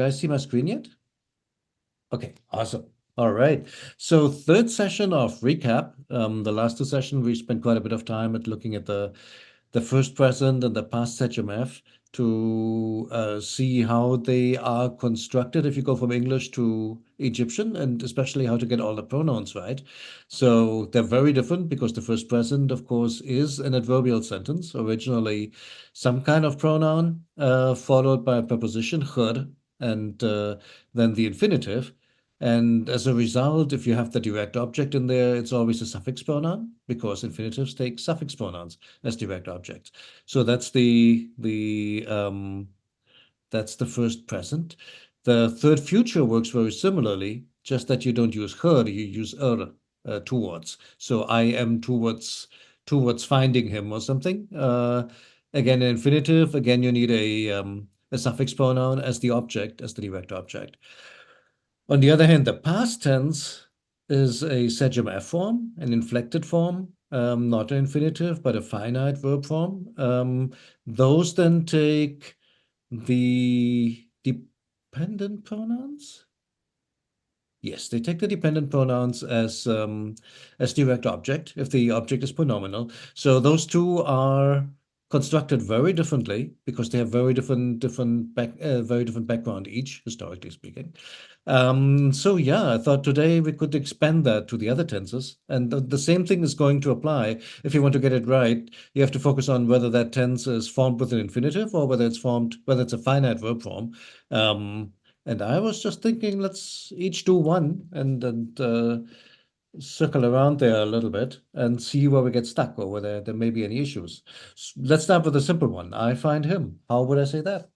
guys see my screen yet? Okay, awesome. All right. So third session of recap. The last two sessions we spent quite a bit of time at looking at the first present and the past HMF to see how they are constructed if you go from English to Egyptian, and especially how to get all the pronouns right. So they're very different because the first present, of course, is an adverbial sentence, originally some kind of pronoun followed by a preposition, khur, and then the infinitive. And as a result, if you have the direct object in there, it's always a suffix pronoun because infinitives take suffix pronouns as direct objects. So that's the first present. The third future works very similarly, just that you don't use her, you use towards. So I am towards finding him or something. Again, an infinitive. Again, you need a suffix pronoun as the object, as the direct object. On the other hand, the past tense is a Sejm F form, an inflected form, not an infinitive, but a finite verb form. Those then take the dependent pronouns. Yes, they take the dependent pronouns as direct object if the object is pronominal. So those two are constructed very differently because they have very different background each, historically speaking. So yeah, I thought today we could expand that to the other tenses, and the same thing is going to apply. If you want to get it right, you have to focus on whether that tense is formed with an infinitive or whether it's a finite verb form. And I was just thinking, let's each do one and circle around there a little bit and see where we get stuck or whether there may be any issues. Let's start with a simple one. I find him. How would I say that?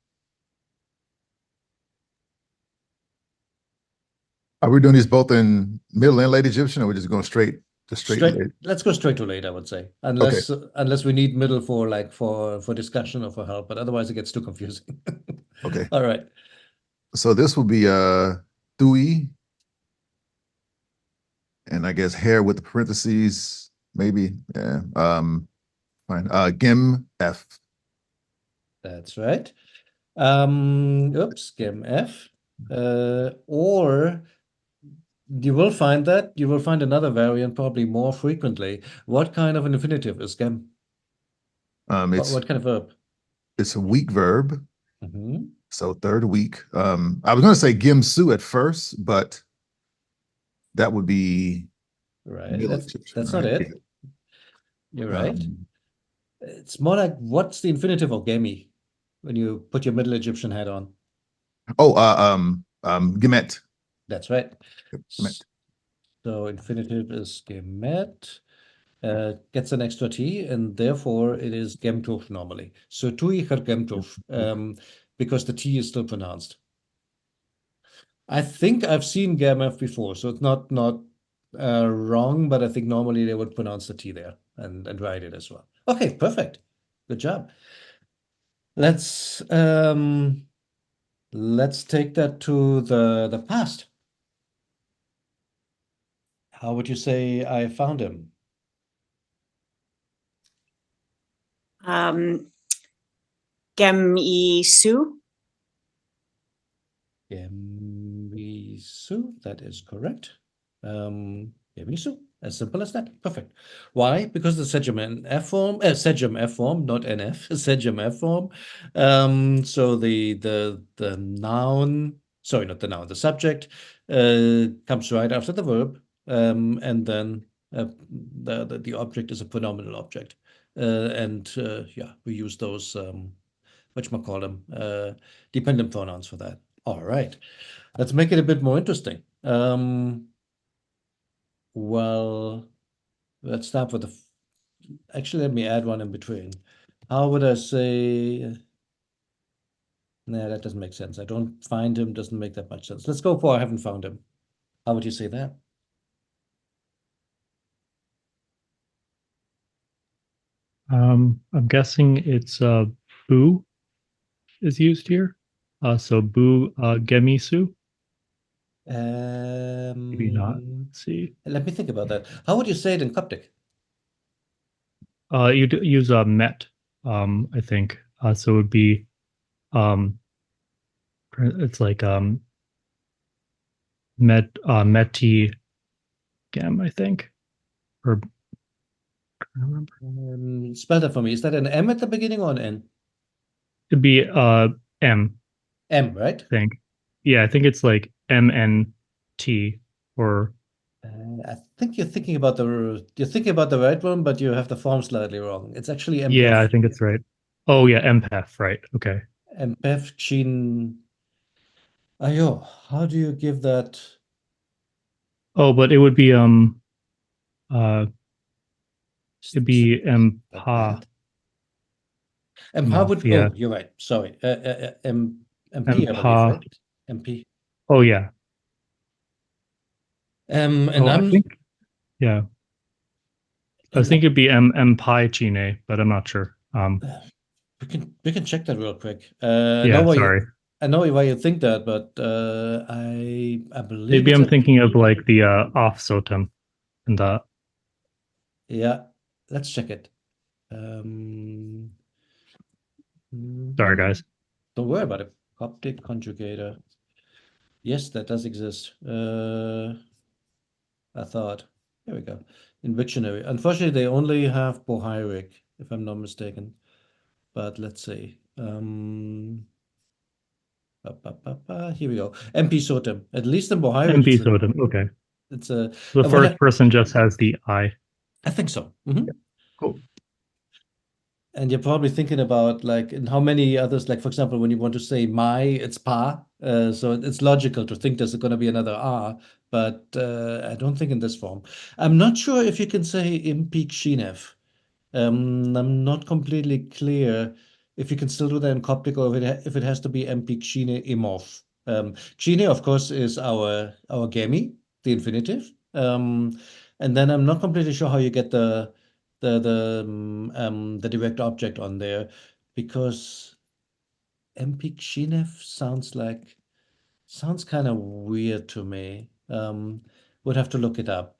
Are we doing these both in Middle and Late Egyptian, or we're just going straight to straight late? Let's go straight to late, I would say, Okay. unless we need middle for discussion or for help, but otherwise it gets too confusing. Okay. All right. So this will be Thui, and I guess hair with the parentheses, maybe. Yeah. Fine. Gim F. That's right. Oops, Gem F. Or you will find another variant probably more frequently. What kind of an infinitive is gem? What kind of verb? It's a weak verb. Mm-hmm. So third week. I was going to say Gim Su at first, but that would be right. That's right? not it. You're right. It's more like, what's the infinitive of gemi when you put your Middle Egyptian hat on? Gemet. That's right. Gemet. So infinitive is gemet. Gets an extra T, and therefore it is gemtuf normally. So tui har gemtuf, because the T is still pronounced. I think I've seen gemf before, so it's not wrong, but I think normally they would pronounce the T there and write it as well. Okay, perfect. Good job. Let's take that to the past. How would you say I found him? Gemisu. Gemisu, that is correct. Gemisu, as simple as that. Perfect. Why? Because the Sejm F form, Sejm F form, not NF, Sejm F form. So the noun, sorry, not the noun, the subject comes right after the verb, and then the object is a pronominal object. Yeah, we use those whatchamacallem, dependent pronouns for that. All right, let's make it a bit more interesting. Well, let's start with actually, let me add one in between. How would I say? Nah, that doesn't make sense. I don't find him, doesn't make that much sense. Let's go for I haven't found him. How would you say that? I'm guessing it's boo is used here. So boo gemisu. Maybe not. Let's see. Let me think about that. How would you say it in Coptic? You'd use a met, I think. So it would be It's like Meti Gem, I think. Or I don't remember. Spell that for me. Is that an M at the beginning or an N? It'd be M, M, right? I think. Yeah, I think it's like MNT or I think you're thinking about the right one, but you have the form slightly wrong. It's actually yeah, I MPEF. think it's right. Oh yeah, empath, right. Okay. MPEF gene. Ayo, how do you give that? Oh, but it would be uh it'd be Like MPA that. MP moth, would. yeah. Oh, you're right. Sorry. MP, I believe, MPA. right? MP. Oh yeah. And Oh, I I'm think yeah. I and think it'd be MPI Chine, but I'm not sure. we can check that real quick. Yeah, sorry. I know why you think that, but I believe Maybe it's I'm a thinking of like the off Sotem and the yeah. Let's check it. Um, sorry mhm. guys. Don't worry about it. Coptic conjugator. Yes, that does exist. I thought. Here we go. In Wiktionary. Unfortunately, they only have Bohairic, if I'm not mistaken. But let's see. Here we go. MP Sotem. At least in Bohairic, MP Sotem. Okay. it's a The what first person just has the I. I think so. Cool. And you're probably thinking about like in how many others, like for example, when you want to say my, it's pa. So it's logical to think there's going to be another R, but I don't think in this form. I'm not sure if you can say impeak Shinef. I'm not completely clear if you can still do that in Coptic or if it has to be MP Xine Imorph. Xine, of course, is our Gemi, the infinitive. And then I'm not completely sure how you get the direct object on there because MP Xinef sounds kind of weird to me. Would have to look it up.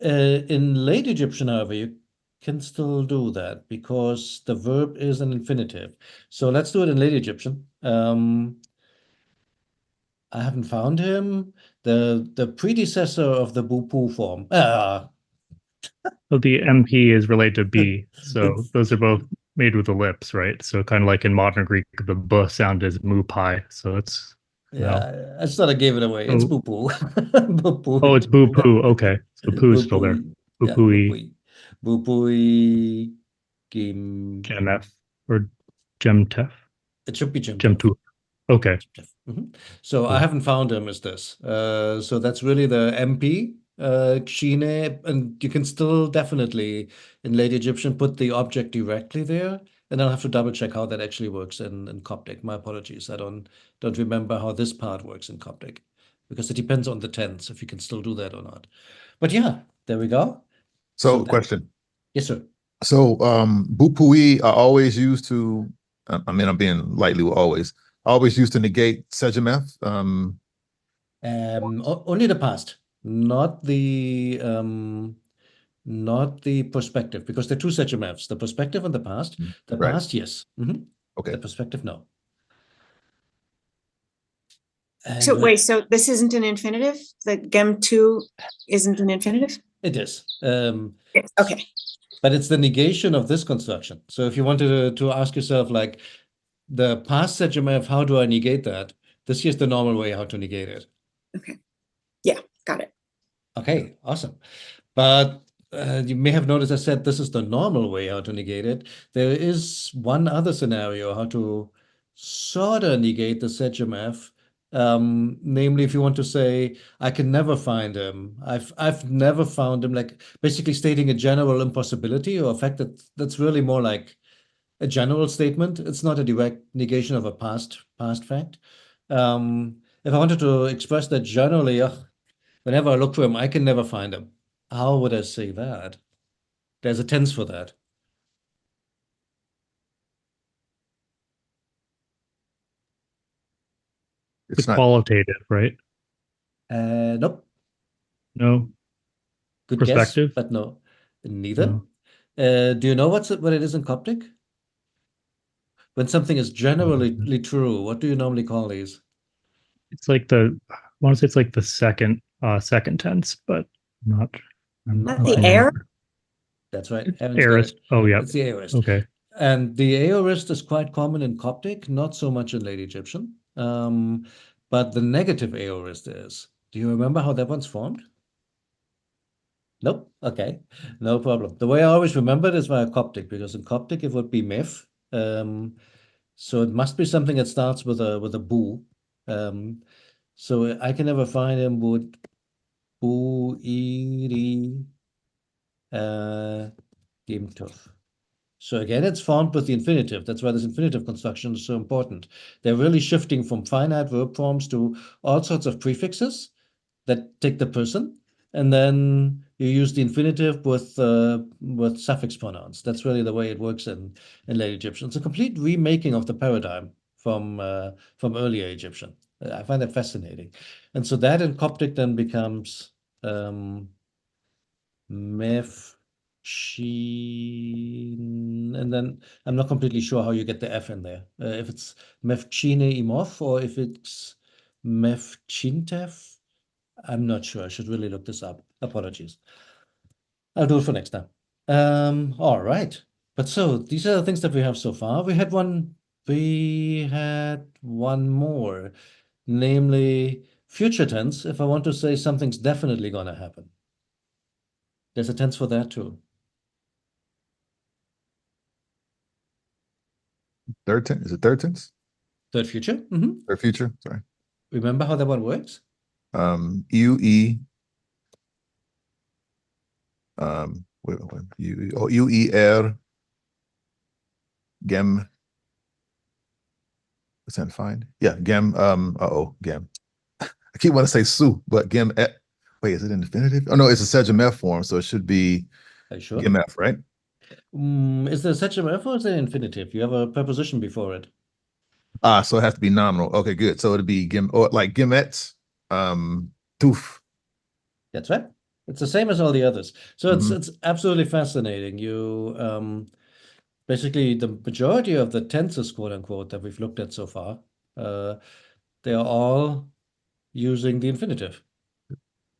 In late Egyptian, however, you can still do that because the verb is an infinitive. So let's do it in late Egyptian. I haven't found him. The predecessor of the Bupu form. So the MP is related to B. So those are both made with the lips, right? So kind of like in modern Greek, the B sound is mupai. So it's Yeah, I sort of gave it away. It's oh Bupu. oh, it's Bupu. boo poo. Okay. So poo is still there. Bupui. Boo Yeah, pooey Bupui. Bupui Kim. GemF or GemTef. It should be Jim Tuff. GemTooth. Okay. So I Cool. haven't found him as this. So that's really the MP, Kshine, and you can still definitely in late Egyptian put the object directly there. And I'll have to double check how that actually works in Coptic. My apologies. I don't remember how this part works in Coptic because it depends on the tense if you can still do that or not. But yeah, there we go. So So, that, question. yes, sir. So, bupui are always used to, I mean, I'm being lightly with always used to negate Sejameth. Only the past, not the perspective, because there are two sets of maps, the perspective and the past. The Right. past, yes. The Okay. perspective, no. And So wait, so this isn't an infinitive? The gem2 isn't an infinitive? it is. Yes. Okay. But it's the negation of this construction. So if you wanted to ask yourself, like, the past set of map, how do I negate that? This here's the normal way how to negate it. Okay. Yeah, got it. Okay, awesome. But you may have noticed I said this is the normal way how to negate it. There is one other scenario how to sort of negate the Sejm F. Namely, if you want to say, I can never find him. I've never found him, like basically stating a general impossibility or a fact that's really more like a general statement. It's not a direct negation of a past fact. If I wanted to express that generally, whenever I look for him, I can never find him. How would I say that? There's a tense for that. The It's not, qualitative, right? Nope. No Good guess, perspective. but no. Neither. No. Do you know what it is in Coptic? When something is generally true, what do you normally call these? It's like I want to say it's like the second tense, but not. I'm Not not the remember. air? That's right. Aaron's got Aorist. it. Oh, yeah. It's the aorist. Okay. And the aorist is quite common in Coptic, not so much in Late Egyptian. But the negative aorist is. Do you remember how that one's formed? Nope. Okay. No problem. The way I always remember it is via Coptic, because in Coptic it would be mif. So it must be something that starts with a boo. So I can never find him would boo iri Gemtov. So again, it's formed with the infinitive. That's why this infinitive construction is so important. They're really shifting from finite verb forms to all sorts of prefixes that take the person, and then you use the infinitive with suffix pronouns. That's really the way it works in late Egyptian. It's a complete remaking of the paradigm from earlier Egyptian. I find that fascinating, and so that in Coptic then becomes Mef Sheen, and then I'm not completely sure how you get the F in there. If it's Mefchine Imov or if it's Mefchintef, I'm not sure. I should really look this up. Apologies. I'll do it for next time. All right. But so these are the things that we have so far. We had one more, namely future tense. If I want to say something's definitely gonna happen. There's a tense for that too. Third tense? Is it third tense? Third future. Third future? Sorry. Remember how that one works? UE. UER. Gem. Is that fine? Yeah, gem. Gem. I keep wanting to say su, but gem. Wait, is it in definitive? Oh no, it's a Sejamef form, so it should be Are you sure? Gemef, right? Is there such a verb or is it infinitive? You have a preposition before it. So it has to be nominal. Okay, good. So it'd be gem or like gemet, toof. That's right. It's the same as all the others. So Mhm. it's absolutely fascinating. You basically the majority of the tenses, quote unquote, that we've looked at so far, they are all using the infinitive.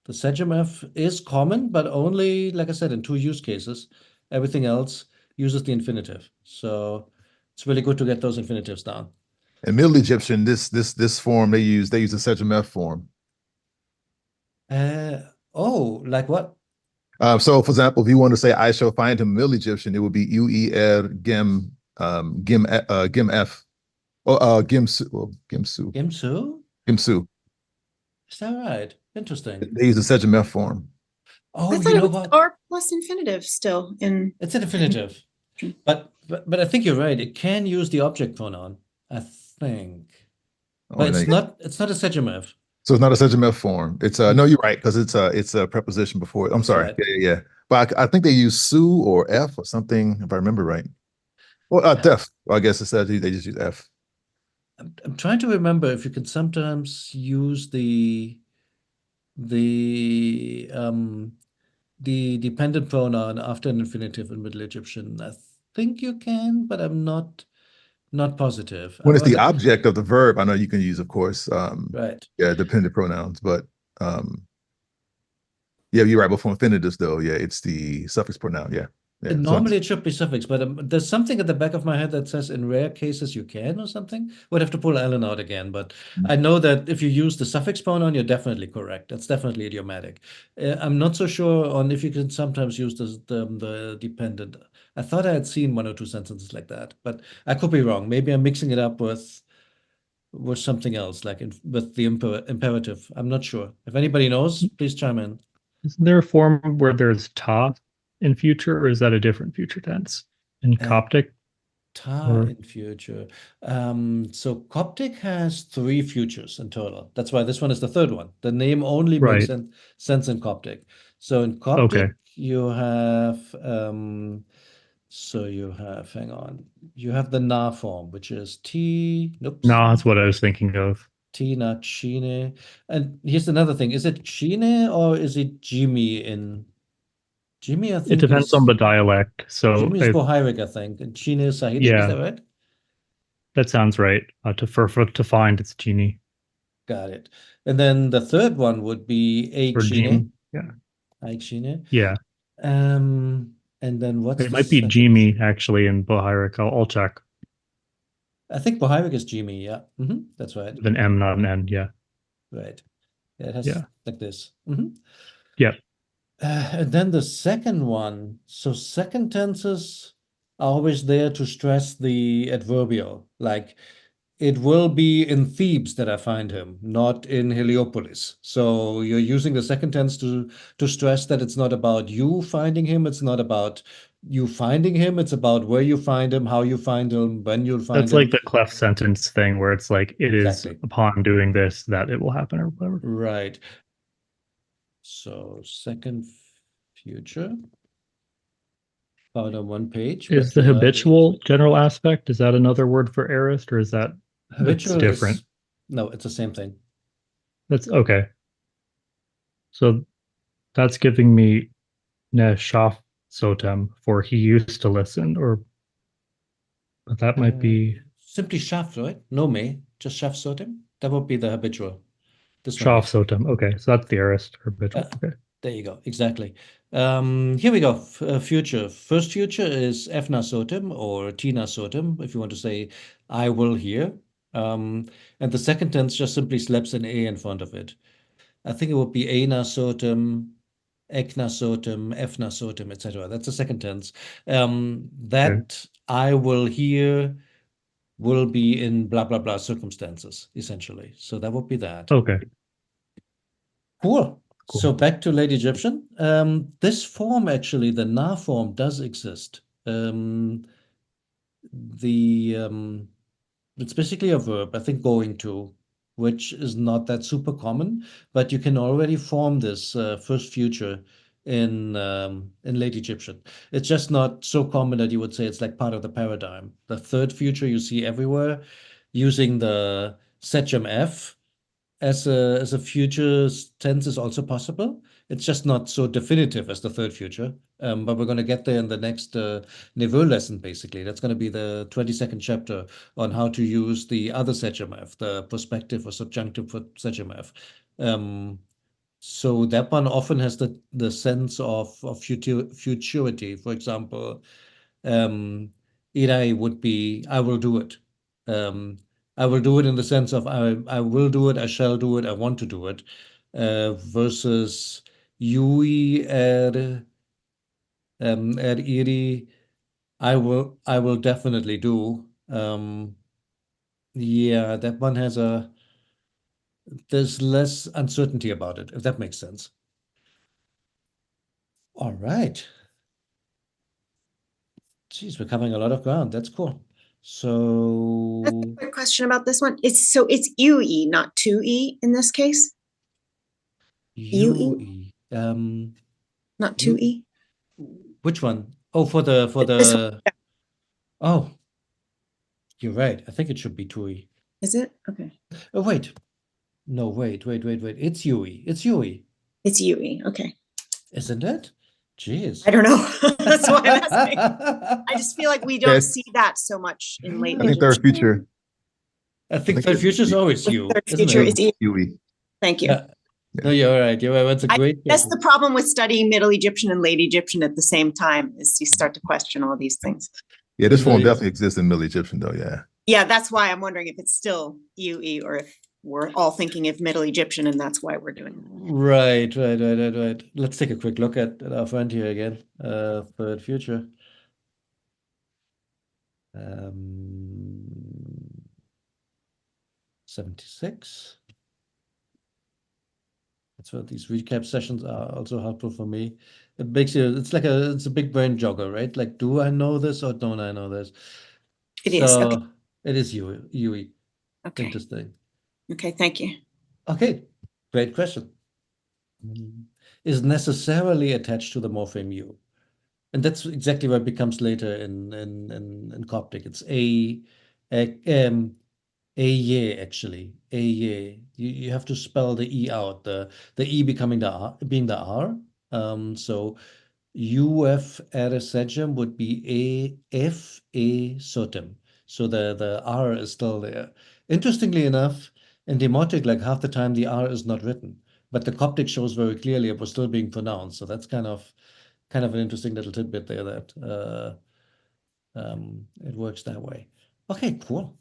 The Sejamef is common, but only, like I said, in two use cases. Everything else uses the infinitive. So it's really good to get those infinitives down. In Middle Egyptian, this form they use the Sejamef form. Oh, like what? So for example, if you want to say I shall find him Middle Egyptian, it would be UER gem F. Or Gimsu. Gimsu? Is that right? Interesting. They use the Sejamef form. Oh, I you thought it know was what? R plus infinitive still in. It's an infinitive. But I think you're right. It can use the object pronoun, I think. Oh, But and it's they- not a Sejamef. so it's not a Sejamef form. It's no, you're right, because it's a preposition before it. I'm sorry. Right. Yeah. But I think they use Su or F or something, if I remember right. Well, Def. Well, I guess instead they just use F. I'm trying to remember if you can sometimes use the dependent pronoun after an infinitive in Middle Egyptian. I think you can, but I'm not positive. When it's the But object of the verb, I know you can use, of course, right. dependent pronouns, but yeah, you're right. Before infinitives, though, yeah, it's the suffix pronoun. Yeah. So Normally it should be suffix, but there's something at the back of my head that says in rare cases you can or something. Would have to pull Alan out again, but I know that if you use the suffix pronoun, you're definitely correct. That's definitely idiomatic. I'm not so sure on if you can sometimes use the dependent. I thought I had seen one or two sentences like that, but I could be wrong. Maybe I'm mixing it up with something else, like with the imperative. I'm not sure. If anybody knows, please chime in. Isn't there a form where there's ta in future, or is that a different future tense in Coptic? Ta in future. So Coptic has three futures in total. That's why this one is the third one. The name only makes Right. sense in Coptic. So in Coptic, Okay. you have hang on, you have the na form, which is T. Nope. No, that's what I was thinking of. T na chine. And here's another thing: is it chine or is it Jimmy in Jimmy? I It think depends on the dialect. So Jimmy is Bohairic, I think, and Chine is Sahidic. Is yeah, that right? that sounds right. To find it's genie. Got it. And then the third one would be Or Aikshine. Jim. Yeah. Aikshine. Yeah. And then what's It the might be second? Jimmy actually in Bohiric. I'll check. I think Bohemic is Jimmy. Yeah. That's right. With an M, not an N. Yeah. Right. Yeah, it has Yeah. like this. Yeah. And then the second one. So second tenses are always there to stress the adverbial. Like it will be in Thebes that I find him, not in Heliopolis. So you're using the second tense to stress that it's not about you finding him, it's not about you finding him, it's about where you find him, how you find him, when you'll find That's like him. the clef sentence thing where it's like it is Exactly. upon doing this that it will happen or whatever. Right. So second future. About on one page. Is But the habitual general aspect, is that another word for aorist, or is that it's habitual different? is no, it's the same thing. That's okay. So that's giving me ne shaf sotem for he used to listen, or but that might be Simply shaft, right? No me, just shaft sotem. That would be the habitual. This one shaf here. sotem. Okay, so that's the aorist habitual. Okay. There you go. Exactly. Here we go. Future. First future is Efna Sotem or Tina Sotem, if you want to say I will hear. And the second tense just simply slaps an A in front of it. I think it would be Eina Sotem, Ekna Sotem, Efna Sotem, etc. That's the second tense. That I will hear will be in blah blah blah circumstances, essentially. So that would be that. Okay. Cool. So Cool. back to Late Egyptian. This form, actually, the na form does exist. It's basically a verb, I think going to, which is not that super common, but you can already form this first future in Late Egyptian. It's just not so common that you would say it's like part of the paradigm. The third future you see everywhere using the Sechem F as a future tense is also possible. It's just not so definitive as the third future. But we're going to get there in the next Neveu lesson, basically. That's going to be the 22nd chapter on how to use the other Sechem-F, the prospective or subjunctive for Sechem-F. So that one often has the sense of futurity. For example, Irai would be I will do it. Um, I will do it in the sense of I will do it, I shall do it, I want to do it, versus Yui iri I will definitely do. Yeah, that one has there's less uncertainty about it, if that makes sense. All right. Geez, we're covering a lot of ground. That's cool. So Quick question about this one. It's UE, not 2E in this case? UE, UE. not You 2E? which one? Oh, for This one, the oh, you're right. I think it should be TUI. is it? Okay. Oh, wait. No, wait. It's UE. It's UE, It's UE. Okay. isn't it? Jeez. I don't know. That's why I'm asking. I just feel like we don't Yes. see that so much in late I think third Egyptian. future. I think think third it's future is always With you, third isn't future it? is E. Huey. Thank you. Yeah. No, you're right. You're right. That's a I great That's question. the problem with studying Middle Egyptian and Late Egyptian at the same time is you start to question all these things. Yeah, this form Very- definitely exists in Middle Egyptian, though. Yeah. Yeah, that's why I'm wondering if it's still UE or if we're all thinking of Middle Egyptian and that's why we're doing it. Right. Let's take a quick look at our friend here again. Third future. 76. That's what these recap sessions are also helpful for me. It makes you, it's a big brain jogger, right? Like, do I know this or don't I know this? It is. Okay. It is Yui. Okay. Interesting. Okay. Thank you. Okay, great question. Is necessarily attached to the morpheme U. And that's exactly what it becomes later in Coptic. It's a actually. You have to spell the E out, the E becoming the R, being the R. So UF Eresegem would be A F A Sotem. So the R is still there. Interestingly enough, In Demotic, like half the time the R is not written, but the Coptic shows very clearly it was still being pronounced. So that's kind of an interesting little tidbit there that it works that way. Okay, cool.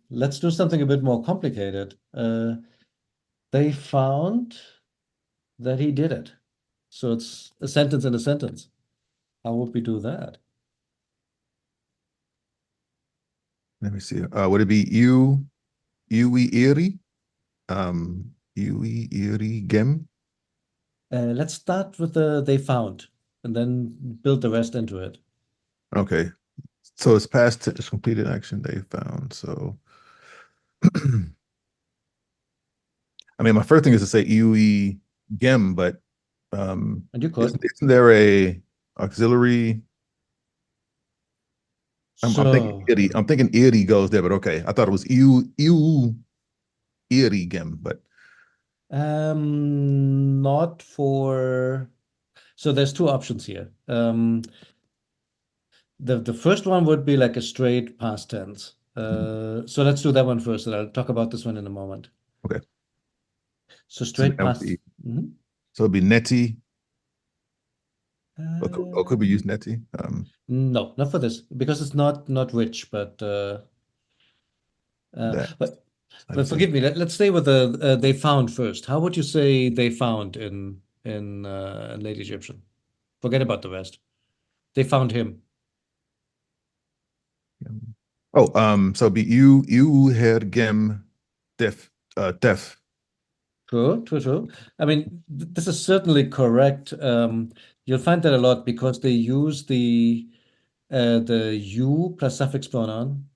Let's do something a bit more complicated. They found that he did it. So it's a sentence in a sentence. How would we do that? Let me see. Would it be Iwi Iri? Iwi Iri Gem? Let's start with the they found and then build the rest into it. Okay. So it's past tense, it's completed action they found. So I mean, my first thing is to say Iwi Gem, but And you isn't, could. isn't there a auxiliary? I'm thinking So, Iri. I'm thinking Iri goes there, but okay. I thought it was Iu Iri Gem, but not for. So there's two options here. The first one would be like a straight past tense. So let's do that one first, and I'll talk about this one in a moment. okay. So So straight that would past. be Mhm. so it'd be Neti, or could we Uh, use Neti? no, not for this because it's not rich, That but how do you say forgive me. Let's stay with the they found first. How would you say they found in late Egyptian? Forget about the rest. They found him. Oh, so it'd be you had Gem Def. True, true, true. I mean, this is certainly correct. You'll find that a lot because they use the you plus suffix pronoun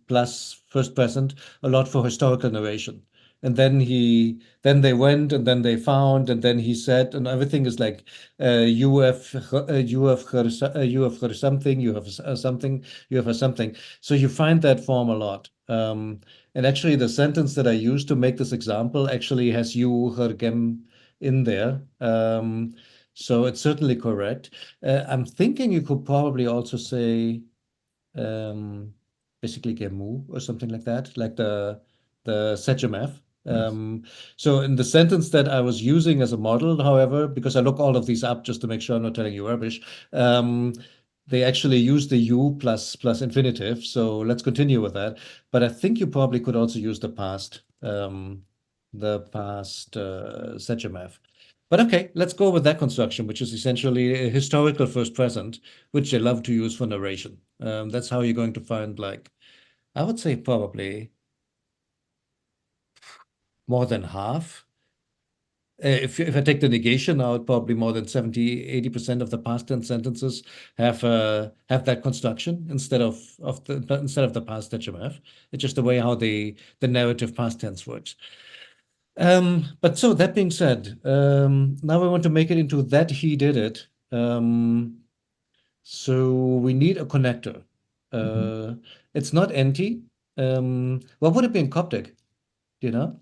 plus first present a lot for historical narration. And then they went, and then they found, and then he said, and everything is like, you have heard, you have heard something, you have something, you have heard something. So you find that form a lot. And actually, the sentence that I used to make this example actually has you heard gem in there. So it's certainly correct. I'm thinking you could probably also say um, basically Gemu or something like that, like the SEGMF. Yes. So in the sentence that I was using as a model, however, because I look all of these up just to make sure I'm not telling you rubbish, they actually use the U plus infinitive. So let's continue with that. But I think you probably could also use the past SEGMF. But okay, let's go with that construction, which is essentially a historical first present, which they love to use for narration. That's how you're going to find, like, I would say probably more than half. If I take the negation out, probably more than 70-80% of the past tense sentences have that construction instead of the past HMF. It's just the way how the narrative past tense works. But so that being said, now we want to make it into that he did it. So we need a connector. Mhm. It's not NT. What would it be in Coptic? Do you know?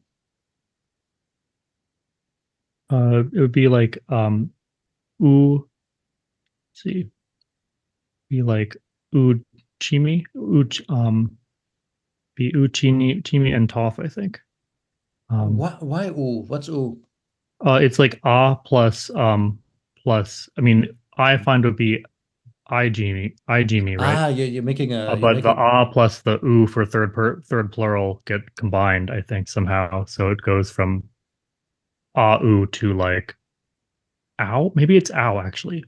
It would be like u see, be like uchimi, be uchini and toff, I think. Why ooh? What's ooh? It's like plus. I mean, I find would be I Gimi, right? You're But the making plus the oo for third plural get combined, I think somehow. So it goes from oo to like ow. Maybe it's ow actually.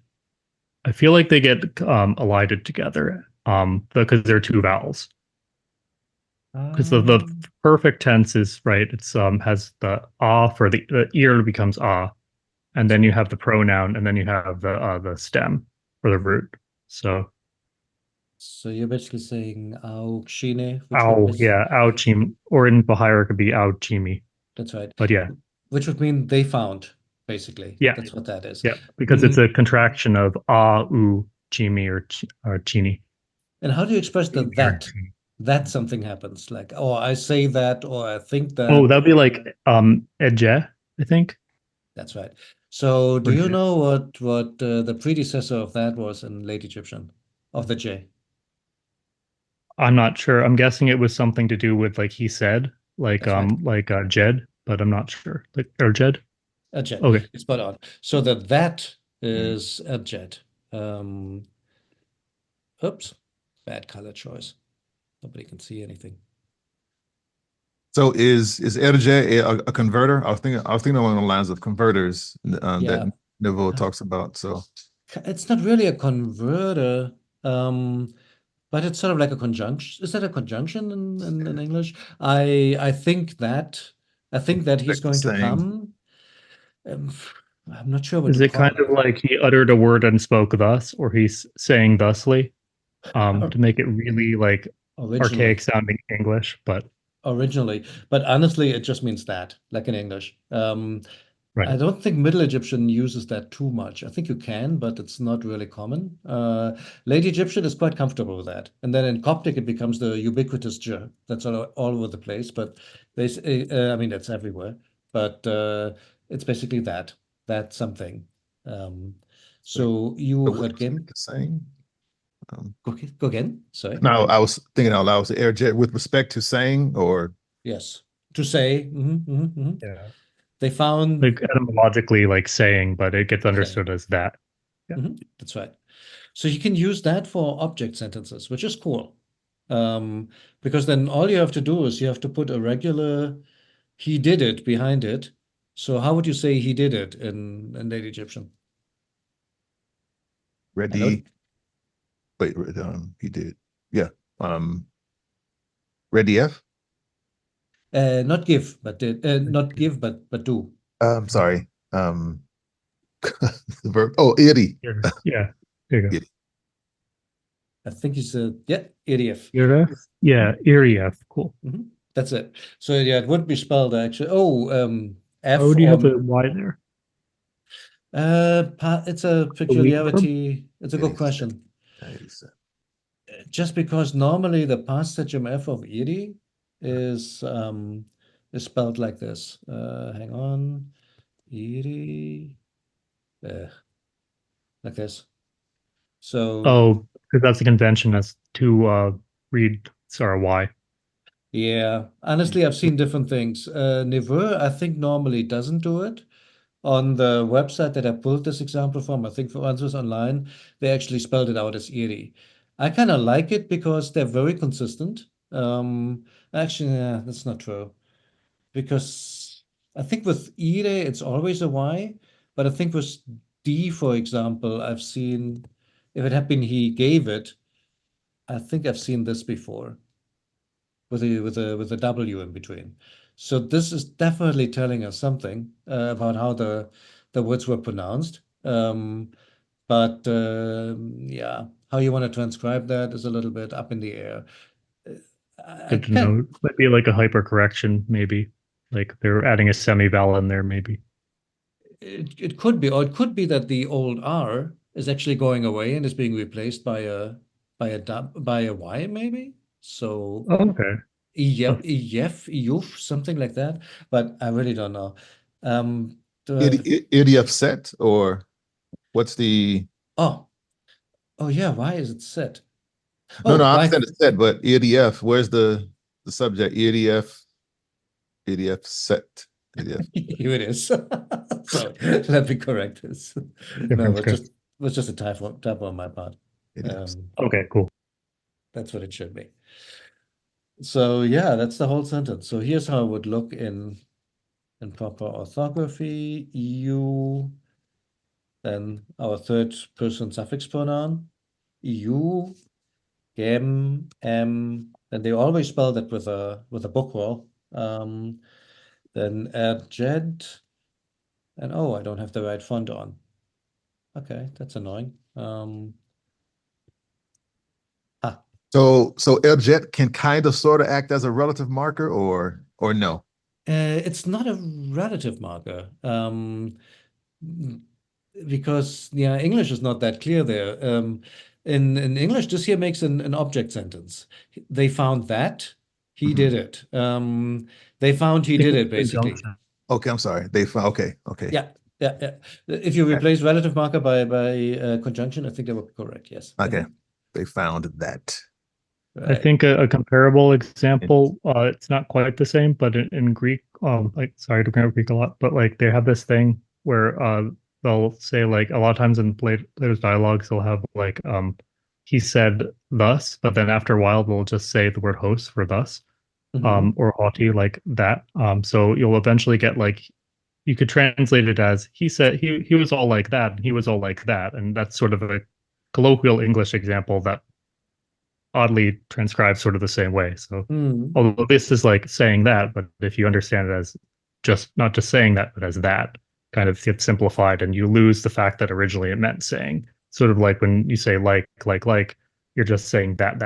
I feel like they get elided together because they're two vowels. Because the um, perfect tense is right. It's has the for the ear becomes and then you have the pronoun, and then you have the stem or the root. So so you're basically saying auxine, which would ow, miss. yeah, ow chim, or in Bahira it could be ow chimi. That's right. But yeah, Which would mean they found, basically. yeah, That's what that is. yeah, because it's Mm, a contraction of u chimi or chini. and how do you express the Chimi or that? chini. That something happens, like, oh, I say that, or I think Oh, that. that'd be like edge, I think. That's right. So, do Or you j. know what the predecessor of that was in late Egyptian of the J? I'm not sure. I'm guessing it was something to do with like he said, That's right. Jed, but I'm not sure. Like or Jed. Abjad. Okay. It's spot on. So that is abjad. Oops, bad color choice. Nobody can see anything. So is Erje a converter? I was thinking along the lines of converters Yeah. that Neville talks about. So It's not really a converter, but it's sort of like a conjunction. Is that a conjunction in English? I think that he's going to saying come. Um, I'm not sure what Is to it call kind of it. like he uttered a word and spoke thus, or he's saying thusly, to make it really like archaic Originally, sounding English, but but honestly, it just means that, like in English. I right. don't think Middle Egyptian uses that too much. I think you can, but it's not really common. Late Egyptian is quite comfortable with that. And then in Coptic, it becomes the ubiquitous j. That's all over the place, but I mean, it's everywhere. But it's basically that. That's something. Um, so you with heard respect game. to saying. Go again. Sorry. No, I was thinking out loud. Was it Erje with respect to saying or Yes. To say. Yeah. They found Like etymologically like saying, but it gets saying. understood as that. Yeah. That's right. So you can use that for object sentences, which is cool. Because then all you have to do is you have to put a regular he did it behind it. So how would you say he did it in late Egyptian? I know ready? Wait, he did. Yeah. Ready F. not give, but did not give, but do. Sorry. The verb. Oh, Iri. Yeah. There you go. Iri. I think he said, yeah, idiot. Iref? Yeah, Irief. Cool. That's it. So yeah, it would be spelled actually. Oh, Why F would you or have a Y there? it's a A lead verb? peculiarity. It's a good 87. question. 87. Just because normally the past HMF of Iri is spelled like this. Hang on. Iri, uh, like this. So Oh, because that's a convention as to read sorry, Y. yeah, honestly, I've seen different things. Neveu, I think normally doesn't do it. On the website that I pulled this example from, I think for Answers Online, they actually spelled it out as Erie. I kind of like it because they're very consistent. Actually, yeah, that's not true. Because I think with Ire, it's always a Y, but I think with D, for example, I've seen, if it had been he gave it, I think I've seen this before with a W in between. So this is definitely telling us something about how the words were pronounced. But yeah, how you want to transcribe that is a little bit up in the air. I Good to can know. Might be like a hypercorrection, maybe. Like they're adding a semi-vowel in there, maybe. it could be, or it could be that the old R is actually going away and is being replaced by a Y maybe. So Oh, okay. Yep, Yef, Yuf, something like that. But I really don't know. Um, the Iri set or what's the oh, oh yeah, why is it set? no, Oh, I why? understand it's set, but EDF, where's the subject? EDF set. EDF. Here it is. So let me correct this. No, Different it script. was just a typo on my part. EDF. Okay, cool. That's what it should be. So yeah, that's the whole sentence. So here's how it would look in proper orthography. You, then our third person suffix pronoun. You, and they always spell that with a book roll. Then add Jed, and oh, I don't have the right font on. Okay, that's annoying. Ah, So Eljet can kind of sort of act as a relative marker or no? it's not a relative marker. Because yeah, English is not that clear there. In English, this here makes an object sentence. They found that he Mhm. did it. They found he I think did it's it basically. conjunction. Okay, I'm sorry. They found okay. Yeah, yeah. If you replace relative marker by conjunction, I think that would be correct. Yes. Okay. They found that. I Right. think a comparable example, it's not quite the same, but in Greek, like sorry to bring up Greek a lot, but like they have this thing where they'll say like a lot of times in Plato's dialogues they'll have like he said thus, but then after a while they'll just say the word host for thus, Mhm. or haughty like that. So you'll eventually get like you could translate it as he said he was all like that, and he was all like that, and that's sort of a colloquial English example that oddly transcribed sort of the same way. So, Mhm. although this is like saying that, but if you understand it as just not just saying that, but as that, kind of gets simplified, and you lose the fact that originally it meant saying. Sort of like when you say like, you're just saying that.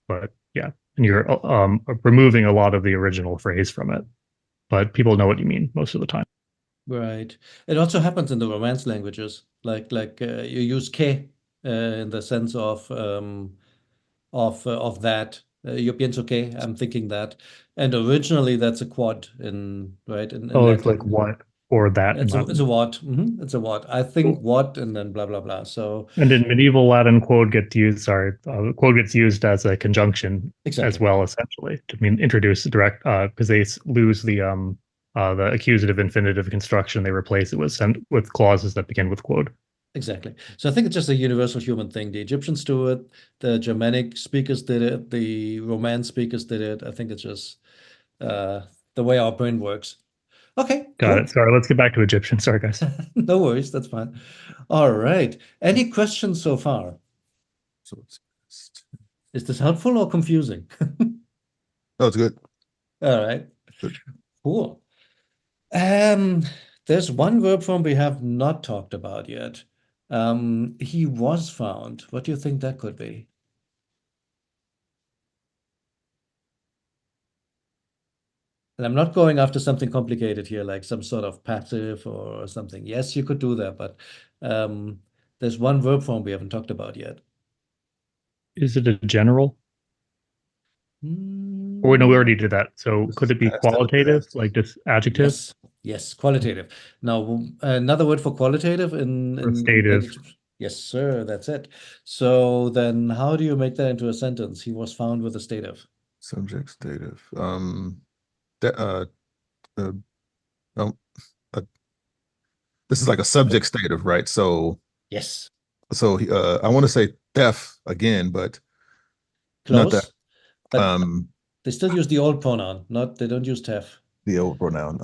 But yeah, and you're removing a lot of the original phrase from it. But people know what you mean most of the time. Right. It also happens in the Romance languages, like you use que in the sense of that. Yo pienso que, I'm thinking that, and originally that's a quad in right in Oh, it's like Latin. what or that in It's a Latin. what. It's a what. I think what, and then blah blah blah. So And in medieval Latin, quote gets used. Sorry, quote gets used as a conjunction as exactly, well, essentially to mean introduce direct because they lose the accusative infinitive construction. They replace it with with clauses that begin with quote. exactly. So I think it's just a universal human thing. The Egyptians do it. The Germanic speakers did it. The Romance speakers did it. I think it's just uh, the way our brain works. Okay, Got it. cool. Sorry, let's get back to Egyptian. Sorry, guys. No worries, that's fine. All right. Any questions so far? So it's Is this helpful or confusing? no, it's good. All right, Good. cool. Um, there's one verb form we have not talked about yet. He was found. What do you think that could be? And I'm not going after something complicated here, like some sort of passive or something. Yes, you could do that, but um, there's one verb form we haven't talked about yet. Is it a general? Or no, we Hmm. already did that. So This could is it be past tense, qualitative, past. like just adjective Yes, yes, qualitative. Now, another word for qualitative or in late stative? Egypt. Yes, sir, that's it. So then how do you make that into a sentence? He was found with a stative. Subject, stative. That uh, um, uh, this is like a subject stative, right? Yes, I want to say theft again, but not that. close, but Um, they still use the old pronoun, not they don't use tef. the old pronoun.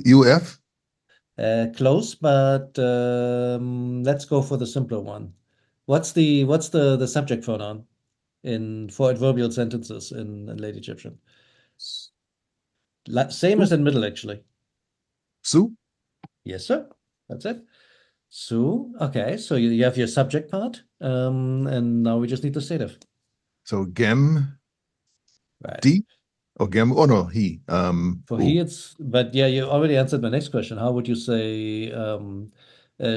UF. Close, but let's go for the simpler one. What's the subject pronoun in for adverbial sentences in late Egyptian? Same as in Middle, actually. Su. Yes, sir. That's it. So, okay, so you have your subject part, and now we just need the stative. So gem Right. D or gem. Oh no, he. For Ooh, he, but yeah, you already answered my next question. How would you say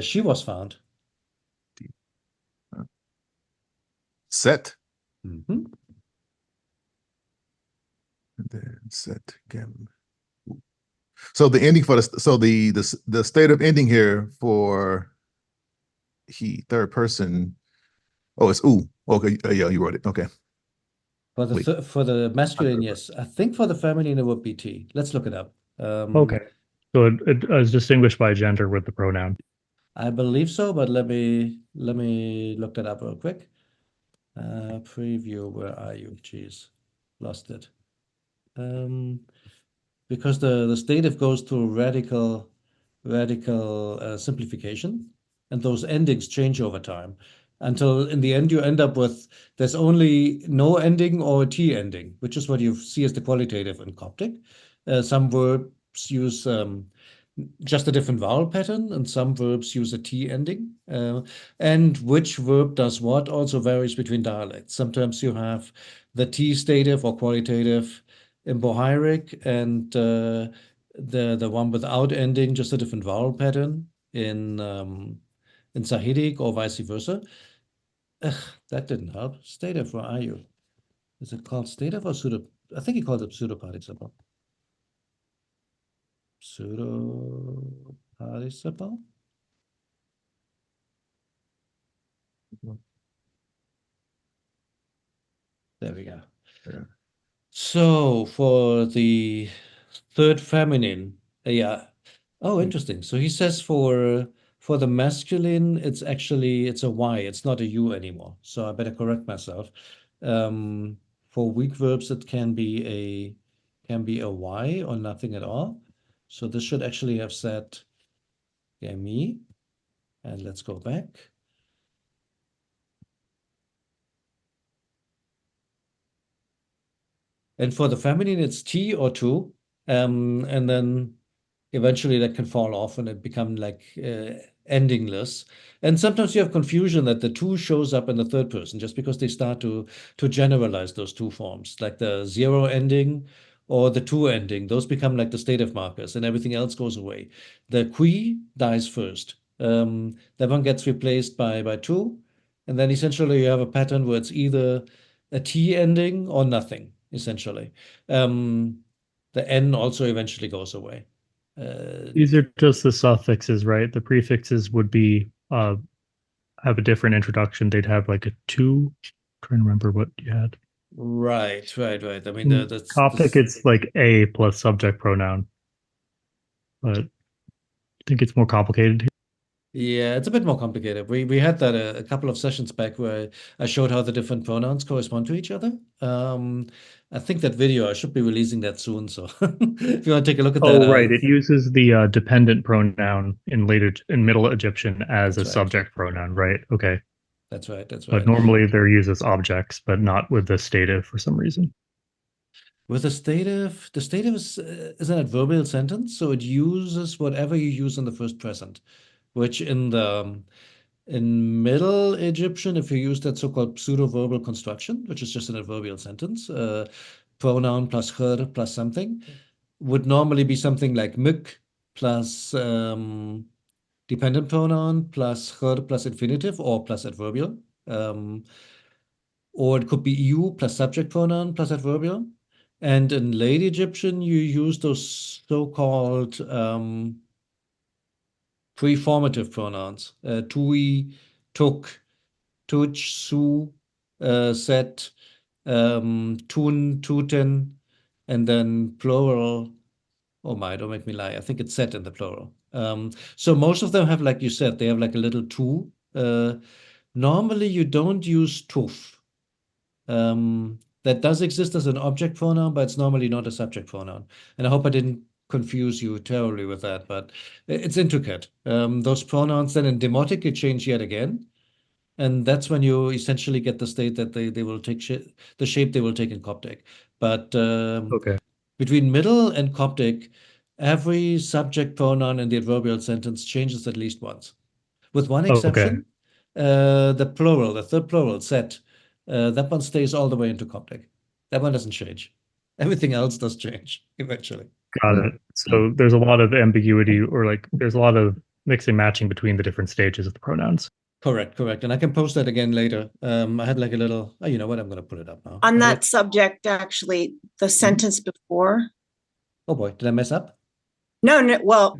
she was found? D. Set. Hmm. And then set gem. Ooh. So the ending for the state of ending here for he third person. Oh, it's ooh. Okay, yeah, you wrote it. Okay, wait. For the masculine, yes. I think for the feminine it would be T. Let's look it up. Okay. So it is distinguished by gender with the pronoun. I believe so, but let me look that up real quick. Preview, where are you? Jeez, lost it. Um, because the stative goes through radical simplification, and those endings change over time until in the end you end up with there's only no ending or a T ending, which is what you see as the qualitative in Coptic. Some verbs use just a different vowel pattern, and some verbs use a T ending. And which verb does what also varies between dialects. Sometimes you have the T stative or qualitative in Bohairic, and the one without ending, just a different vowel pattern in Sahidic or vice versa. Ugh, that didn't help. Stative, where are you? Is it called stative or pseudo? I think he calls it pseudo participle. Pseudo participle? There we go. Yeah. So for the third feminine, yeah. Oh, interesting. So he says for the masculine, it's a Y. It's not a U anymore. So I better correct myself. For weak verbs, it can be a Y or nothing at all. So this should actually have said, yeah, me. And let's go back. And for the feminine, it's T or two. And then eventually that can fall off and it become like endingless. And sometimes you have confusion that the two shows up in the third person just because they start to generalize those two forms, like the zero ending or the two ending. Those become like the stative markers and everything else goes away. The qui dies first. That one gets replaced by two. And then essentially you have a pattern where it's either a T ending or nothing, essentially. The N also eventually goes away. These are just the suffixes, right? The prefixes would be have a different introduction. They'd have like a two. Trying to remember what you had. Right. I mean, In Coptic, it's like a plus subject pronoun, but I think it's more complicated here. yeah, it's a bit more complicated. We had that a couple of sessions back where I showed how the different pronouns correspond to each other. I think that video, I should be releasing that soon. So if you want to take a look at that, Oh, right. It uses the dependent pronoun in Middle Egyptian as That's a right. subject pronoun, right? Okay. That's right. But normally they're used as objects, but not with the stative for some reason. With the stative is an adverbial sentence, so it uses whatever you use in the first present, which in Middle Egyptian, if you use that so-called pseudo-verbal construction, which is just an adverbial sentence, pronoun plus her plus something, would normally be something like muk plus dependent pronoun plus her plus infinitive or plus adverbial. Or it could be you plus subject pronoun plus adverbial. And in late Egyptian, you use those so-called preformative pronouns, tui, took, tuch, su, set, tun, tuten, and then plural. Oh my, don't make me lie. I think it's set in the plural. So most of them have, like you said, they have like a little tu. Normally, you don't use tuf. That does exist as an object pronoun, but it's normally not a subject pronoun. And I hope I didn't confuse you terribly with that, but it's intricate. Those pronouns then in demotic, you change yet again. And that's when you essentially get the state that they will take the shape they will take in Coptic. But Okay. between Middle and Coptic, every subject pronoun in the adverbial sentence changes at least once. With one Okay. exception, the plural, the third plural, set, that one stays all the way into Coptic. That one doesn't change. Everything else does change eventually. Got it. So there's a lot of ambiguity, or like there's a lot of mixing matching between the different stages of the pronouns. Correct. And I can post that again later. I had like a little, oh, you know what? I'm going to put it up now. On Right? that subject, actually, the sentence before. Oh boy, did I mess up? No, well,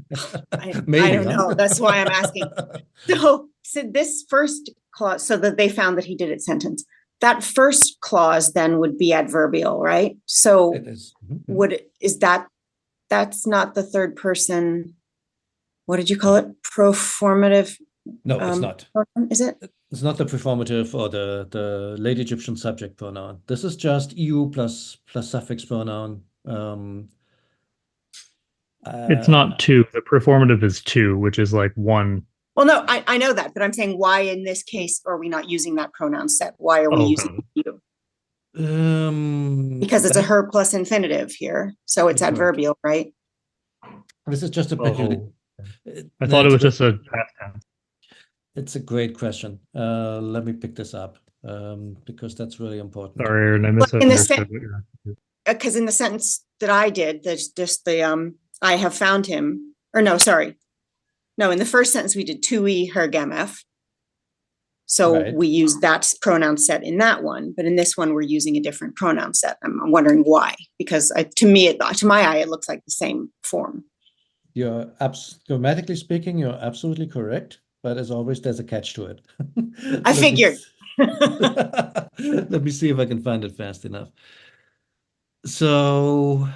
I Maybe, don't huh? know. That's why I'm asking. So this first clause, so that they found that he did it sentence. That first clause then would be adverbial, right? So It is. Mhm. That's not the third person. What did you call it? Proformative. No, it's not. Is it? It's not the preformative or the late Egyptian subject pronoun. This is just EU plus suffix pronoun. It's not two. The performative is two, which is like one. Well, no, I know that, but I'm saying why in this case are we not using that pronoun set? Why are we using you? Because it's a her plus infinitive here, so it's adverbial, right? This is just a peculiar. I thought it was just a past tense. It's a great question. Let me pick this up because that's really important. Sorry, Aaron, I misunderstood what you're asking. Because in the sentence that I did, there's just the I have found him, or no, sorry. No, in the first sentence we did tui her gemef. So we use that pronoun set in that one, but in this one we're using a different pronoun set. I'm wondering why, because to my eye, it looks like the same form. Grammatically speaking, you're absolutely correct, but as always, there's a catch to it. I figured. Let me see if I can find it fast enough. So,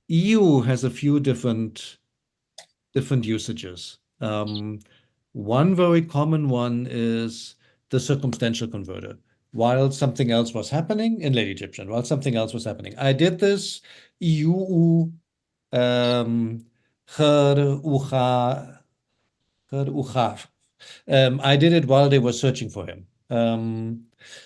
EU has a few different usages. One very common one is the circumstantial converter. While something else was happening in Late Egyptian, while something else was happening. I did this EU خر وخار. I did it while they were searching for him.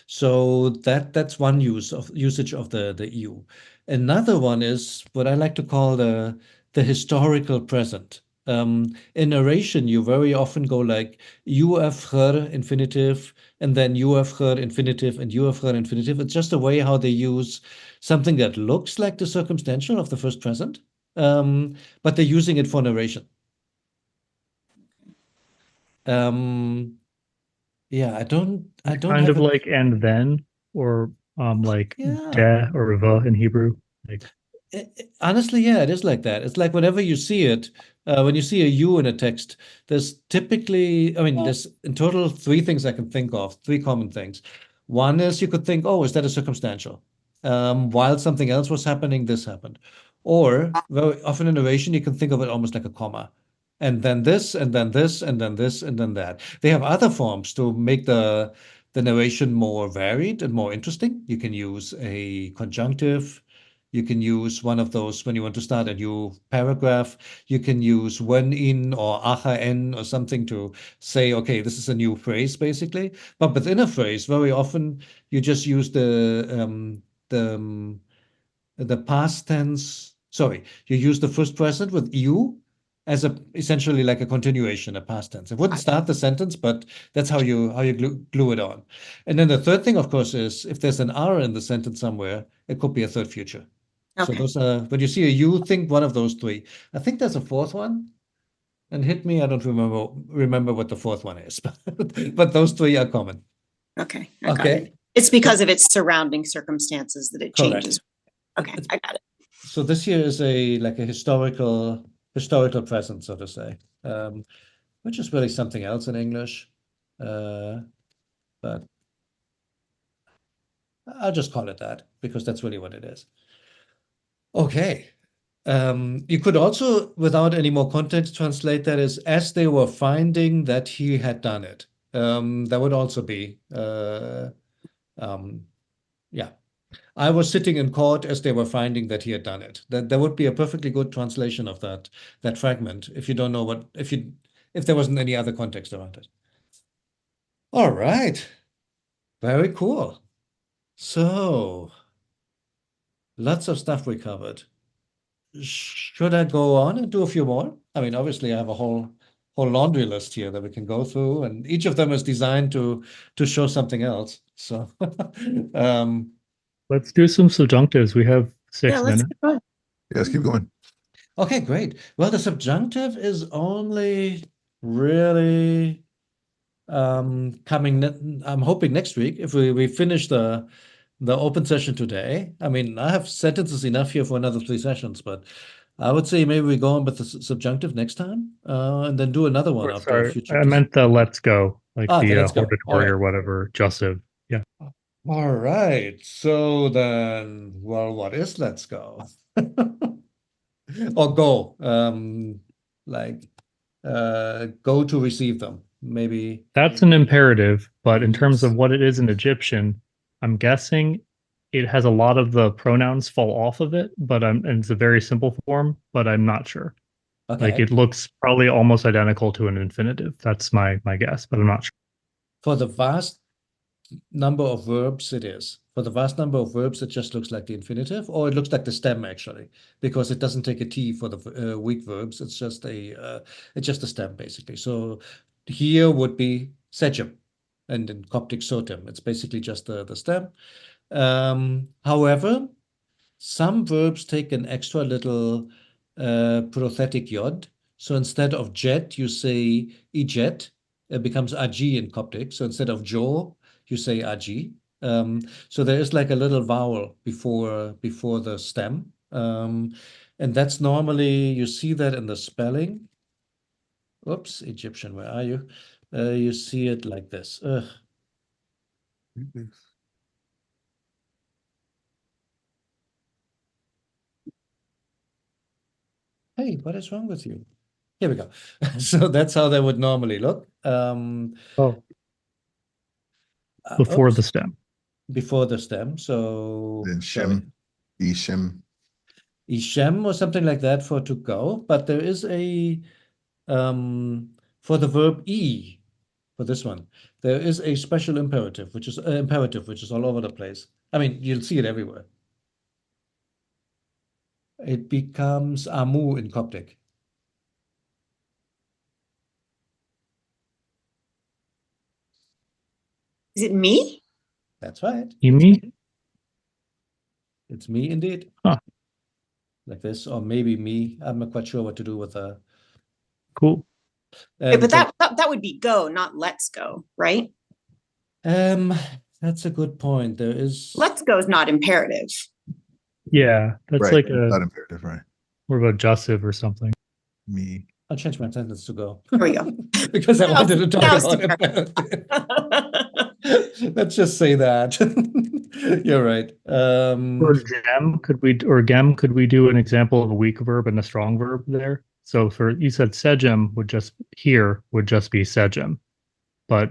So that's one usage of the EU. Another one is what I like to call the historical present. In narration, you very often go like UFR infinitive, and then UFR infinitive, and UFR infinitive. It's just a way how they use something that looks like the circumstantial of the first present, but they're using it for narration. Yeah, I don't Kind have of it. like and then, or like Yeah. de or va in Hebrew. Like, Honestly, yeah, it is like that. It's like whenever you see it, when you see a U in a text, there's typically, I mean, there's in total three things I can think of, three common things. One is you could think, oh, is that a circumstantial? While something else was happening, this happened. Or very often in narration, you can think of it almost like a comma. And then this, and then this, and then this, and then that. They have other forms to make the narration more varied and more interesting. You can use a conjunctive. You can use one of those when you want to start a new paragraph. You can use when in or acha en or something to say, okay, this is a new phrase, basically. But within a phrase, very often you just use the past tense. Sorry, you use the first present with you as a essentially like a continuation, a past tense. It wouldn't start the sentence, but that's how you glue it on. And then the third thing, of course, is if there's an R in the sentence somewhere, it could be a third future. So Okay. those are when you see a you, think one of those three. I think there's a fourth one. And hit me, I don't remember what the fourth one is, but those three are common. Okay, I got Okay. it. It's because of its surrounding circumstances that it Correct. changes. Okay, I got it. So this here is a like a historical present, so to say, which is really something else in English. But I'll just call it that because that's really what it is. Okay. You could also, without any more context, translate that as they were finding that he had done it. That would also be, yeah. I was sitting in court as they were finding that he had done it. That would be a perfectly good translation of that fragment if you don't know if there wasn't any other context around it. All right. Very cool. So lots of stuff we covered. Should I go on and do a few more? I mean, obviously I have a whole laundry list here that we can go through, and each of them is designed to show something else. So let's do some subjunctives. We have 6 let's minutes. keep going. Yes, keep going. Okay, great. Well, the subjunctive is only really coming. I'm hoping next week if we finish the open session today. I mean, I have sentences enough here for another 3 sessions, but I would say maybe we go on with the subjunctive next time, and then do another one Or, after a sorry, future. I meant the let's go, like Okay, the let's go. All hortatory right. or whatever, Joseph. Yeah. All right. So then, well, what is let's go? Or go. Like go to receive them. Maybe. That's an imperative, but in terms of what it is in Egyptian, I'm guessing it has a lot of the pronouns fall off of it, and it's a very simple form, but I'm not sure. Like Okay. it looks probably almost identical to an infinitive. That's my guess, but I'm not sure. For the vast number of verbs, it is. For the vast number of verbs, it just looks like the infinitive, or it looks like the stem actually, because it doesn't take a T for the weak verbs. It's just a stem basically. So here would be sejim, and in Coptic sotem, it's basically just the stem. However, some verbs take an extra little prothetic yod. So instead of jet, you say ijet. It becomes aji in Coptic. So instead of jo, you say aji. So there is like a little vowel before the stem. And that's normally, you see that in the spelling. Oops, Egyptian, where are you? You see it like this. Ugh. Hey, what is wrong with you? Here we go. So that's how they would normally look. Oh, before the Oops, stem. before the stem. So Then sorry. shem, ishem. Ishem or something like that for to go, but there is a for the verb e for this one, there is a special imperative, which is all over the place. I mean, you'll see it everywhere. It becomes amu in Coptic. Is it me? That's right. You It's me? me. It's me indeed. Huh. Like this, or maybe me. I'm not quite sure what to do with Cool. But that would be go, not let's go, right? um that's a good point. There is Let's go is not imperative. Yeah, that's Right. like Not a imperative, right? more of adjussive or something. Me. I'll change my sentence to go. There we go. Because I wanted to talk Now about imperative. Let's just say that. You're right. For gem, could we do an example of a weak verb and a strong verb there? So for you said segem would just be segem, but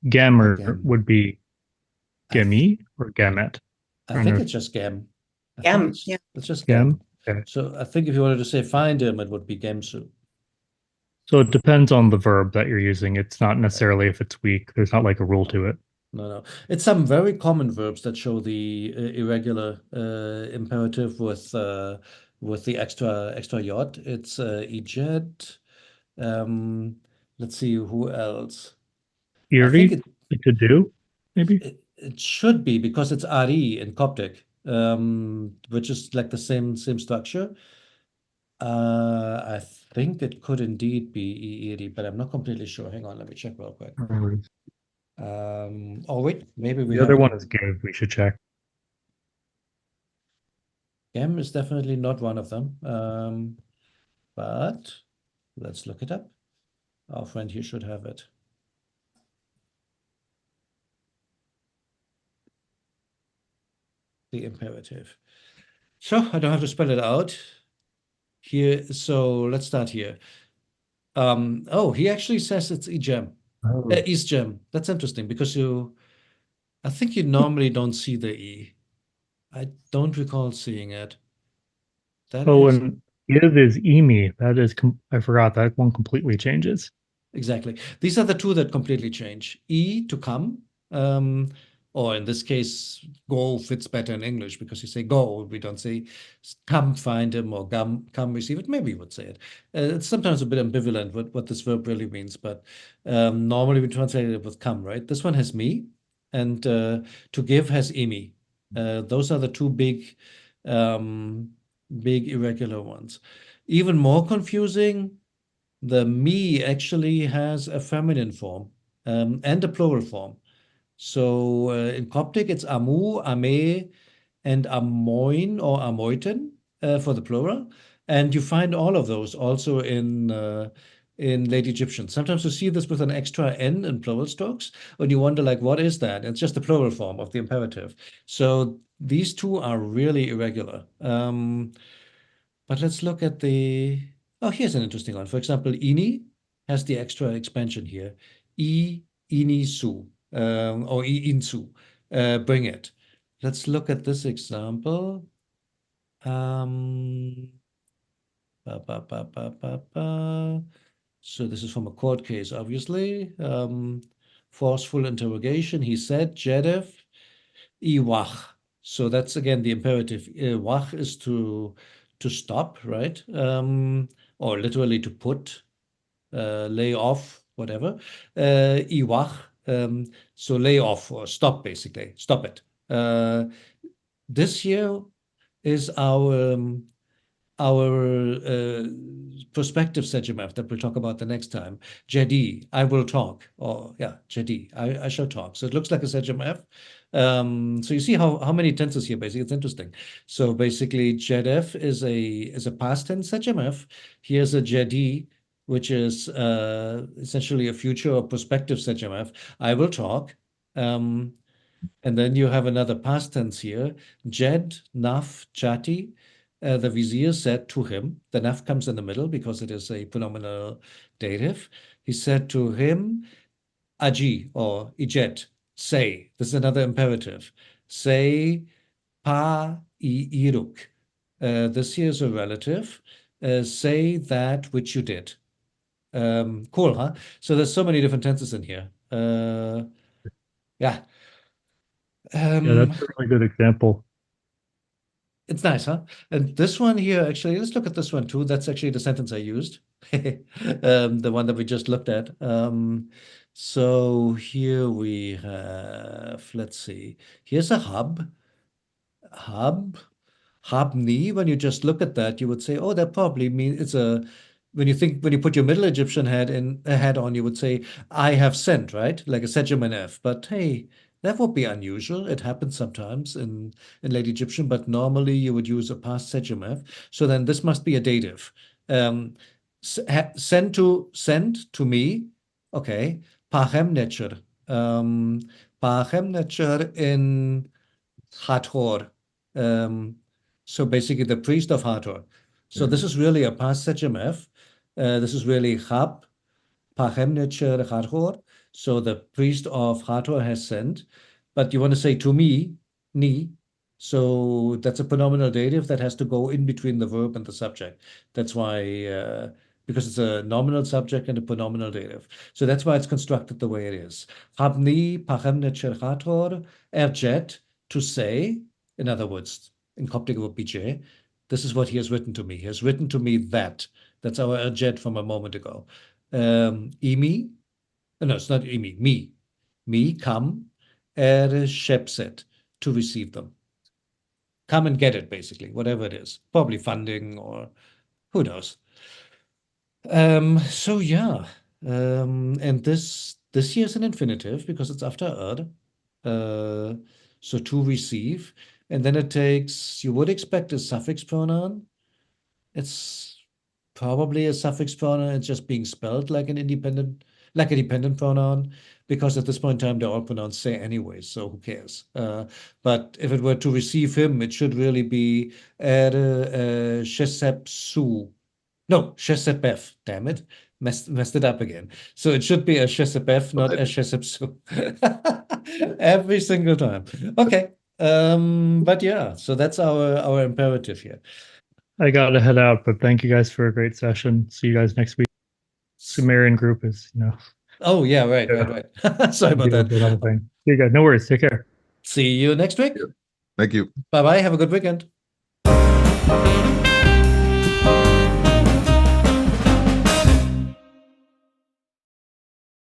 gamer Gem. would be I th- gemi or gamet. I think it's just gem. I think Gem, it's, yeah. it's just Gem. gem. Okay. So I think if you wanted to say find him, it would be gemsu. So it depends on the verb that you're using. It's not necessarily if it's weak. There's not like a rule to it. No. It's some very common verbs that show the irregular imperative with the extra yod. It's ejed. Let's see who else. I think Iri, to do, maybe? it should be because it's ari in Coptic, which is like the same structure. I think it could indeed be iri, but I'm not completely sure. Hang on, let me check real quick. Oh wait, maybe we The have other it. one is give. We should check. Gem is definitely not one of them. But let's look it up. Our friend here should have it. The imperative. So I don't have to spell it out here. So let's start here. Oh, he actually says it's egem. Oh. East gem. That's interesting because I think you normally don't see the E. I don't recall seeing it. That Oh, is and give is emi. That is, I forgot that one completely changes. exactly. These are the two that completely change. E to come, or in this case, go fits better in English because you say go, we don't say come find him or come receive it. Maybe you would say it. It's sometimes a bit ambivalent what this verb really means, but normally we translate it with come, right? This one has me, and to give has emi. Those are the two big irregular ones. Even more confusing, the me actually has a feminine form and a plural form. So in Coptic, it's amu, ame, and amoin or amoiten for the plural. And you find all of those also in late Egyptian. Sometimes you see this with an extra n in plural strokes, and you wonder, like, what is that? It's just the plural form of the imperative. So these two are really irregular. But let's look at oh, here's an interesting one. For example, ini has the extra expansion here. Ini su, or insu, bring it. Let's look at this example. Um, ba, ba, ba, ba, ba, ba. So this is from a court case, obviously. Forceful interrogation. He said, Jedef, iwach. So that's again the imperative. Wach is to stop, right? Or literally to put, lay off, whatever. Iwach, so lay off or stop, basically. Stop it. This here is our prospective Sejimef that we'll talk about the next time. Jadi, I will talk. Or yeah, Jadi, I shall talk. So it looks like a Sejimef. So you see how many tenses here, basically. It's interesting. So basically, Jedef is a past tense Sejimef. Here's a Jadi, which is essentially a future or prospective ZMF. I will talk. And then you have another past tense here. Jed, Naf, Chati. The vizier said to him, the Naf comes in the middle because it is a pronominal dative. He said to him, Aji or Ijet, say. This is another imperative. Say, pa iruk. This here is a relative. Say that which you did. Cool, huh? So there's so many different tenses in here. Yeah. Yeah, that's a really good example. It's nice, huh? And this one here, actually, let's look at this one too. That's actually the sentence I used, the one that we just looked at. So here we have, let's see, here's a hub. Habni, when you just look at that, you would say, oh, that probably means it's a, when you put your Middle Egyptian head on, you would say, I have sent, right? Like a Sejumen F. But hey, that would be unusual. It happens sometimes in Late Egyptian, but normally you would use a past Sejumen F. So then this must be a dative. Send to me. Okay. Pachem Netcher. Pachem Netcher in Hathor. So basically the priest of Hathor. So this is really a past Sejemef. This is really Chab, Pachemnecher Hathor. So the priest of Hathor has sent. But you want to say to me, ni. So that's a pronominal dative that has to go in between the verb and the subject. That's why, because it's a nominal subject and a pronominal dative. So that's why it's constructed the way it is. Habni Pachemnecher Hathor erjet, to say. In other words, in Coptic it would be J. This is what he has written to me. He has written to me that. That's our erjet from a moment ago. Imi, no, it's not Imi, me, come, shepset, to receive them. Come and get it, basically, whatever it is. Probably funding or who knows. So yeah, and this here is an infinitive because it's after er. So to receive, and then it takes, you would expect a suffix pronoun. It's probably a suffix pronoun. It's just being spelled like a dependent pronoun, because at this point in time they're all pronounced say anyway. So who cares? But if it were to receive him, it should really be shesepsu. No, shesepef. Damn it, messed it up again. So it should be a shesepef, not a shesepsu. Every single time. Okay. But yeah, so that's our imperative here. I gotta head out, but thank you guys for a great session. See you guys next week. Sumerian group is, Oh yeah, right. Sorry about that. Another thing. See you guys. No worries. Take care. See you next week. Thank you. Bye bye. Have a good weekend.